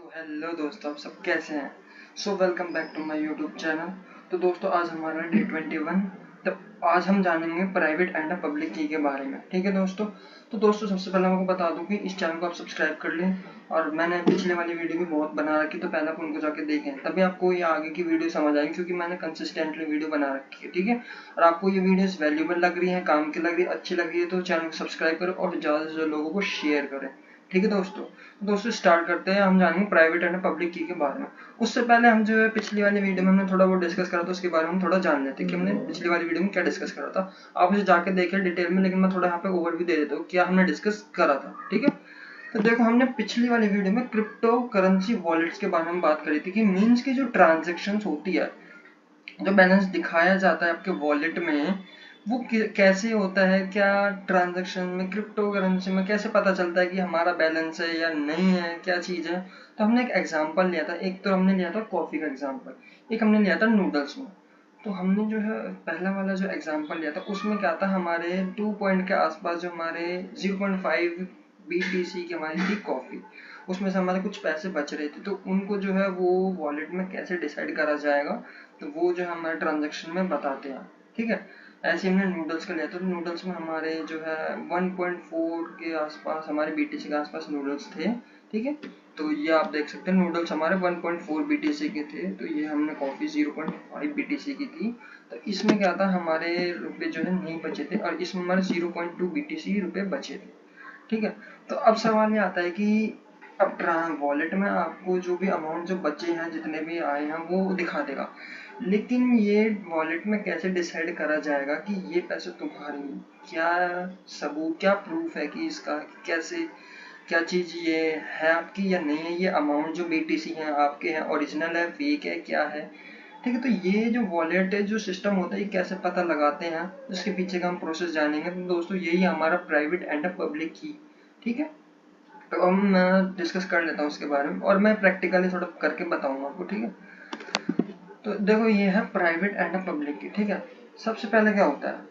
तो हेलो दोस्तों, आप सब कैसे हैं। Welcome back to my YouTube channel. तो दोस्तों, आज हमारा डे 21। तो आज हम जानेंगे प्राइवेट एंड पब्लिक की के बारे में। ठीक है दोस्तों। तो दोस्तों, सबसे पहले मैं आपको बता दूं कि इस चैनल को आप सब्सक्राइब कर लें, और मैंने पिछले वाली वीडियो भी बहुत बना रखी, तो पहले आप उनको जाके देखें, तभी आपको ये आगे की वीडियो समझ आएगी, क्योंकि मैंने कंसिस्टेंटली वीडियो बना रखी है। ठीक है। और आपको ये वीडियोस वैल्यूबल लग रही है, काम की लग रही है, अच्छी लग रही है, तो चैनल को सब्सक्राइब करो और ज़्यादा से ज़्यादा लोगों को शेयर करें। ठीक है दोस्तों स्टार्ट करते हैं। हम जानेंगे प्राइवेट एंड पब्लिक की के बारे में। उससे पहले हम जो है पिछली वाली वीडियो में हमने थोड़ा वो डिस्कस करा था, उसके बारे में हम थोड़ा जान लेते हैं कि हमने पिछली वाली वीडियो में क्या डिस्कस करा था। आप उसे जाके देखिए डिटेल में, लेकिन मैं थोड़ा यहाँ पे ओवरव्यू दे देता हूँ क्या हमने डिस्कस करा था। ठीक है। तो देखो, हमने पिछली वाली वीडियो में क्रिप्टो करेंसी वॉलेट्स के बारे में बात करी थी कि मीन्स की जो ट्रांजेक्शन होती है, जो बैलेंस दिखाया जाता है आपके वॉलेट में, वो कैसे होता है, क्या ट्रांजैक्शन में क्रिप्टो करेंसी में कैसे पता चलता है कि हमारा बैलेंस है या नहीं है, क्या चीज़ है। तो हमने एक एग्जांपल लिया था। एक तो हमने लिया था कॉफ़ी का एग्जांपल, एक हमने लिया था नूडल्स में। तो हमने जो है पहला वाला जो एग्जांपल लिया था, उसमें क्या था, हमारे 2 पॉइंट के आसपास जो हमारे 0.5 BTC की हमारी थी कॉफ़ी, उसमें से हमारे कुछ पैसे बच रहे थे। तो उनको जो है वो वॉलेट में कैसे डिसाइड करा जाएगा, तो वो जो है हमारे ट्रांजेक्शन में बताते हैं। ठीक है। ऐसे हमने नूडल्स का लिया था। तो नूडल्स में हमारे जो है 1.4 के आसपास, हमारे BTC के आसपास नूडल्स थे। ठीक है। तो ये आप देख सकते हैं, नूडल्स हमारे 1.4 BTC के थे। तो ये हमने कॉफ़ी 0.5 BTC की थी। तो इसमें क्या था, हमारे रुपए जो है नहीं बचे थे, और इसमें हमारे 0.2 BTC रुपए बचे थे। ठीक है। तो अब सवाल ये आता है कि अब वॉलेट में आपको जो भी अमाउंट जो बचे हैं, जितने भी आए हैं, वो दिखा देगा। लेकिन ये वॉलेट में कैसे डिसाइड करा जाएगा कि ये पैसे तुम्हारे हैं? क्या सबूत, क्या प्रूफ है कि इसका, कैसे, क्या चीज़ ये है आपकी या नहीं है, ये अमाउंट जो BTC है आपके हैं, ओरिजिनल है, फेक है, क्या है। ठीक है। तो ये जो वॉलेट है, जो सिस्टम होता है, ये कैसे पता लगाते हैं, इसके पीछे का हम प्रोसेस जानेंगे। तो दोस्तों, यही हमारा प्राइवेट एंड पब्लिक की। ठीक है। तो अब मैं डिस्कस कर लेता हूँ उसके बारे में, और मैं प्रैक्टिकली थोड़ा करके बताऊंगा आपको। ठीक है। तो देखो, ये है प्राइवेट एंड पब्लिक की। ठीक है। सबसे पहले क्या होता है,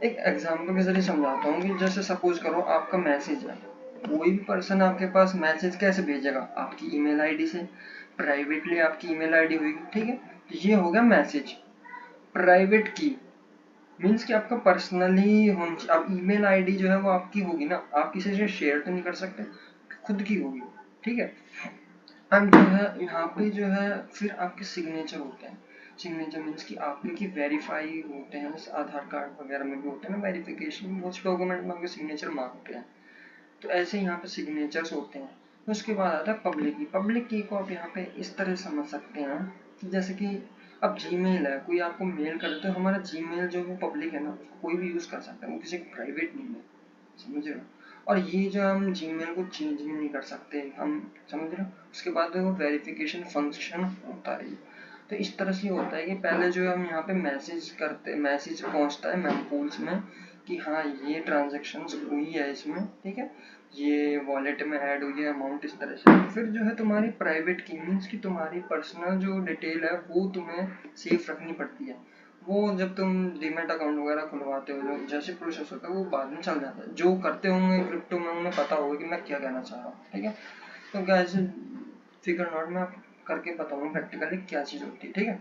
एक एग्जांपल के जरिए समझाता हूँ कि जैसे सपोज करो आपका मैसेज है, कोई भी पर्सन आपके पास मैसेज कैसे भेजेगा, आपकी ईमेल आईडी से। प्राइवेटली आपकी ईमेल आईडी होगी। ठीक है। तो ये हो गया मैसेज। प्राइवेट की मीन्स कि आपका पर्सनली होनी चाहिए। अब ईमेल आईडी जो है वो आपकी होगी ना, आप किसी से शेयर तो नहीं कर सकते, खुद की होगी। ठीक है। अब जो है यहाँ पे जो है फिर आपके सिग्नेचर होते हैं। सिग्नेचर मीन्स कि आपके की वेरीफाई होते हैं, आधार कार्ड वगैरह में भी होते हैं ना वेरिफिकेशन, बहुत डॉक्यूमेंट में आपके सिग्नेचर मांगते हैं। तो ऐसे यहाँ पे सिग्नेचर्स होते हैं। तो उसके बाद आता है पब्लिक की। पब्लिक की को आप यहाँ पे इस तरह समझ सकते हैं कि जैसे कि अब जीमेल है, कोई आपको मेल करे, तो हमारा जीमेल जो वो पब्लिक है ना, उसको कोई भी यूज कर सकता है, वो किसी का प्राइवेट नहीं है। समझ रहे हो। और ये जो हम जीमेल को चेंज भी नहीं कर सकते हम। समझ रहे हो। उसके बाद वो वेरिफिकेशन फंक्शन होता है। तो इस तरह से होता है कि पहले जो हम यहाँ पे मैसेज करते, मैसेज पहुंचता है मेमपूल्स में कि हाँ ये ट्रांजेक्शन हुई है इसमें। ठीक है। ये वॉलेट में ऐड हुई है अमाउंट, इस तरह से। फिर जो है तुम्हारी प्राइवेट की मीन्स की तुम्हारी पर्सनल जो डिटेल है वो तुम्हें सेफ रखनी पड़ती है। वो जब तुम डीमैट अकाउंट वगैरह खुलवाते हो, जो जैसे प्रोसेस होता है वो बाद में चल जाता है। जो करते होंगे क्रिप्टो में उन्हें पता होगा कि मैं क्या कहना चाह रहा हूँ। ठीक है। तो गाइस, फिगर नॉट में आप करके बताऊंगा प्रैक्टिकली क्या चीज़ होती है। ठीक है।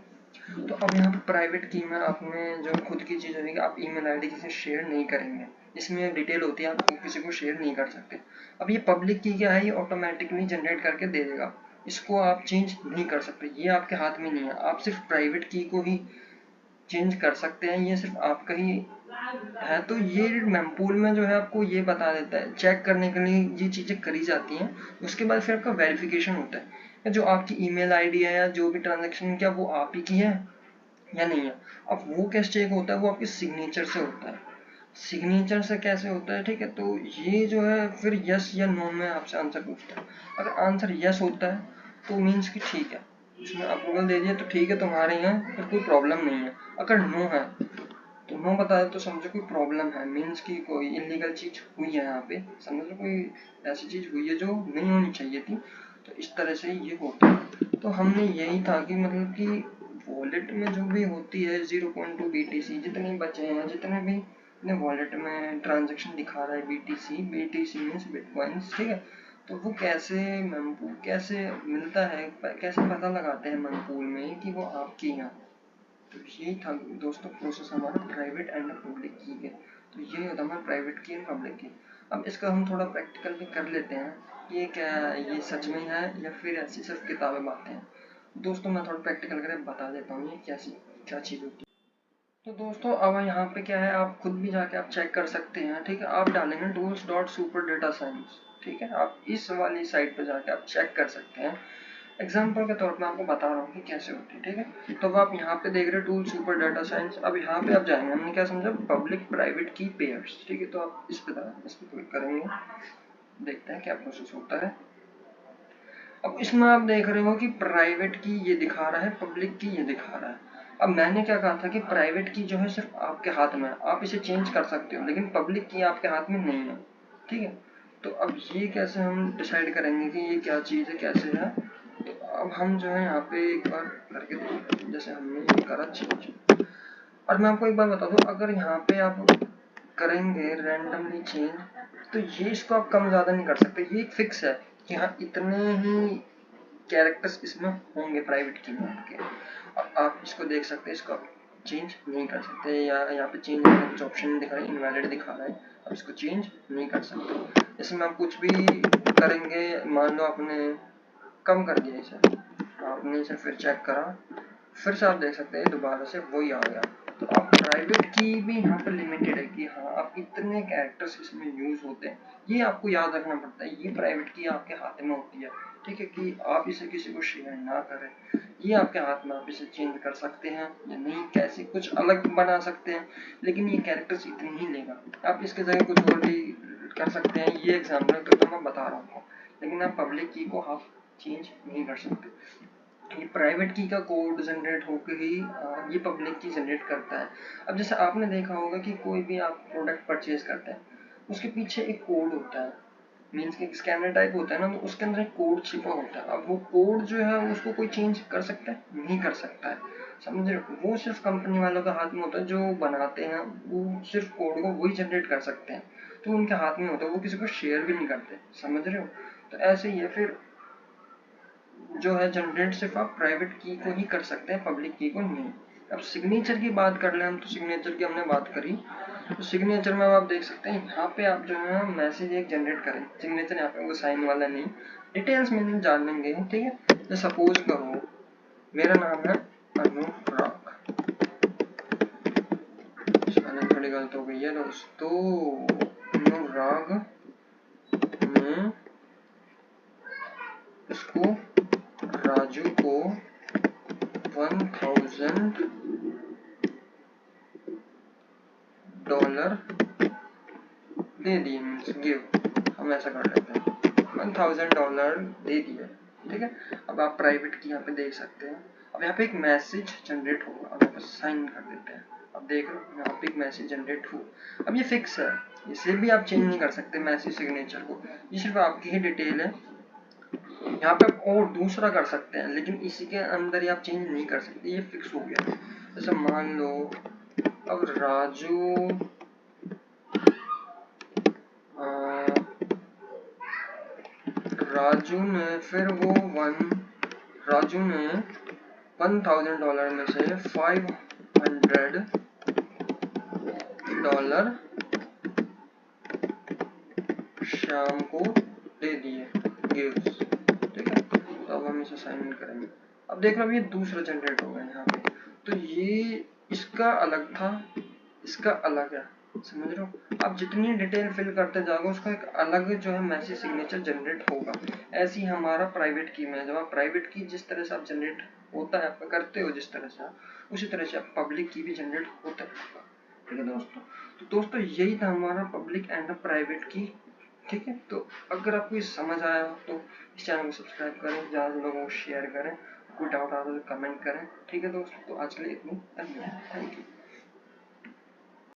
तो अब यहाँ पे प्राइवेट की में आपने जो खुद की चीज़ होगी, आप ईमेल आईडी किसी से शेयर नहीं करेंगे, इसमें डिटेल होती है, आप किसी को शेयर नहीं कर सकते। अब ये पब्लिक की क्या है, ये ऑटोमेटिकली जनरेट करके दे देगा, इसको आप चेंज नहीं कर सकते, ये आपके हाथ में नहीं है। आप सिर्फ प्राइवेट की को ही चेंज कर सकते हैं, ये सिर्फ आपका ही है। तो ये मेमपूल में जो है आपको ये बता देता है, चेक करने के लिए ये चीज़ें करी जाती हैं। उसके बाद फिर आपका वेरिफिकेशन होता है, जो आपकी ईमेल आईडी है या जो भी ट्रांजेक्शन, क्या वो आप ही की है या नहीं है। अब वो कैसे चेक होता है, वो आपके सिग्नेचर से होता है। सिग्नेचर से कैसे होता है, ठीक है। तो ये जो है फिर यस या नो में आपसे आंसर पूछता है। अगर आंसर यस होता है तो मीन्स कि ठीक है, इसमें अप्रूवल दे दिया तो ठीक है, तुम्हारे यहाँ फिर कोई प्रॉब्लम नहीं है। अगर नो है तो नो बताया तो समझो कोई प्रॉब्लम है, मीन्स कि कोई इलीगल चीज हुई है यहाँ पे, समझो कोई ऐसी चीज हुई है जो नहीं होनी चाहिए थी। तो इस तरह से ये होता है। तो हमने यही था कि मतलब कि वॉलेट में जो भी होती है 0.2 BTC, जितने बचे हैं, जितने भी अपने वॉलेट में ट्रांजेक्शन दिखा रहा है BTC मीन्स बिटकॉइंस। ठीक है। तो वो कैसे mempool कैसे मिलता है, कैसे पता लगाते हैं mempool में कि वो आपकी है। तो यही था दोस्तों प्रोसेस हमारा प्राइवेट एंड पब्लिक की है। तो यही होता है हमारा प्राइवेट की एंड पब्लिक की। अब इसका हम थोड़ा प्रैक्टिकल भी कर लेते हैं, ये क्या, ये सच में है या फिर ऐसी सिर्फ किताबें बातें हैं। दोस्तों मैं थोड़ा प्रैक्टिकल करके बता देता हूँ ये क्या चीज़ होती है। तो दोस्तों अब यहाँ पे क्या है, आप खुद भी जाके आप चेक कर सकते हैं, ठीक है। आप डालेंगे tools.superdataScience, ठीक है। आप इस वाली साइट पे जाके आप चेक कर सकते हैं। एग्जाम्पल के तौर पे आपको बता रहा हूँ कि कैसे होती है, ठीक है। तो अब आप यहाँ पे देख रहे हो टूल सुपर डाटा साइंस। अब यहाँ पे आप जाएंगे, हमने क्या समझा, पब्लिक प्राइवेट की पेयर्स, ठीक है। तो आप इस पे क्लिक करेंगे, देखते हैं क्या प्रोसेस होता है। अब इसमें आप देख रहे हो कि प्राइवेट की ये दिखा रहा है, पब्लिक की ये दिखा रहा है। अब मैंने क्या कहा था कि प्राइवेट की जो है सिर्फ आपके हाथ में है, आप इसे चेंज कर सकते हो, लेकिन पब्लिक की आपके हाथ में नहीं है, ठीक है। तो अब ये कैसे हम डिसाइड करेंगे कि ये क्या चीज़ है, कैसे है। तो अब हम जो है यहाँ पे एक बार करके देखते हैं, जैसे हमने ये करा चेंज। और मैं आपको एक बार बता दूं, अगर यहाँ पे आप करेंगे रैंडमली चेंज, तो ये इसको आप कम ज़्यादा नहीं कर सकते, ये एक फिक्स है कि हाँ इतने ही कैरेक्टर्स इसमें होंगे प्राइवेट की में आपके। अब आप इसको देख सकते हैं, इसको चेंज नहीं कर सकते, या यहाँ पे चेंज करने कुछ ऑप्शन नहीं दिखा रहा है, इनवैलिड दिखा रहा है, अब इसको चेंज नहीं कर सकते। इसमें आप कुछ भी करेंगे, मान लो आपने कम कर दिया इसे, आपने इसे फिर चेक करा, फिर से आप देख सकते हैं दोबारा से वही आ गया। तो आप प्राइवेट की भी यहाँ पर लिमिटेड है कि हाँ आप इतने कैरेक्टर्स इसमें यूज होते हैं, ये आपको याद रखना पड़ता है। ये प्राइवेट की आपके हाथ में होती है, ठीक है, कि आप इसे किसी को शेयर ना करें, ये आपके हाथ में, आप इसे चेंज कर सकते हैं या नहीं, कैसे कुछ अलग बना सकते हैं, लेकिन ये कैरेक्टर्स इतनी ही लेगा। आप इसके जगह कुछ और भी कर सकते हैं, ये एग्जाम्पल तो मैं बता रहा हूँ, लेकिन आप पब्लिक की को आप चेंज नहीं कर सकते। ये प्राइवेट की का कोड जनरेट होकर ही ये पब्लिक की जनरेट करता है। अब जैसे आपने देखा होगा कि कोई भी आप प्रोडक्ट परचेज करते हैं, उसके पीछे एक कोड होता है, मीन्स कि स्कैनर टाइप होता है ना, तो उसके अंदर एक कोड छिपा होता है। अब वो कोड जो है उसको कोई चेंज कर सकता है, नहीं कर सकता है, समझ रहे हो। वो सिर्फ कंपनी वालों के हाथ में होता है, जो बनाते हैं वो सिर्फ कोड को वही जनरेट कर सकते हैं, तो उनके हाथ में होता है, वो किसी को शेयर भी नहीं करते, समझ रहे हो। तो ऐसे ही है, फिर जो है जनरेट सिर्फ आप प्राइवेट की को ही कर सकते हैं, पब्लिक की को नहीं। अब सिग्नेचर की बात कर ले हम, तो सिग्नेचर की हमने बात करी, तो सिग्नेचर में आप देख सकते हैं यहाँ पे आप जो है मैसेज एक जनरेट करें, सिग्नेचर यहाँ पे वो साइन वाला नहीं, डिटेल्स में नहीं जान लेंगे, ठीक है। तो सपोज करो मेरा नाम है अनुराग, स्पेलिंग थोड़ी गलत हो गई है दोस्तों, अनुराग ने इसको राजू को $1000 दे दिए, मीन्स गिव, हम ऐसा कर लेते हैं, $1000 दे दिए, ठीक है। अब आप प्राइवेट की यहाँ पे देख सकते हैं, अब यहाँ पे एक मैसेज जनरेट होगा, अब यहाँ पे साइन कर देते हैं, अब देख लो यहाँ पे एक मैसेज जनरेट हो। अब ये फिक्स है, इसे भी आप चेंज नहीं कर सकते मैसेज सिग्नेचर को, ये सिर्फ आपकी ही डिटेल है। यहाँ पे आप और दूसरा कर सकते हैं, लेकिन इसी के अंदर ही आप चेंज नहीं कर सकते, ये फिक्स हो गया। जैसे मान लो अब राजू ने फिर वो राजू ने $1000 में से $500 शाम को दे दिए गिव्स, ठीक है। तो अब हम इसे साइन इन करेंगे, अब देख रहे हो ये दूसरा जनरेट हो गया यहाँ पे, तो ये इसका अलग था, इसका अलग है, समझ रहे हो। आप जितनी डिटेल फिल करते जाओगे उसका एक अलग जो है मैसेज सिग्नेचर जनरेट होगा। ऐसे ही हमारा प्राइवेट की में, जब आप प्राइवेट की जिस तरह से आप जनरेट होता है, आप करते हो जिस तरह से, उसी तरह से आप पब्लिक की भी जनरेट होता है, ठीक है दोस्तों। तो दोस्तों यही था हमारा पब्लिक एंड प्राइवेट की, ठीक है। तो अगर आपको ये समझ आया तो इस चैनल को सब्सक्राइब करें, ज़्यादा लोगों को शेयर करें, कोई डाउट आता है तो कमेंट करें, ठीक है दोस्तों। तो आज के लिए इतनी, धन्यवाद, थैंक यू।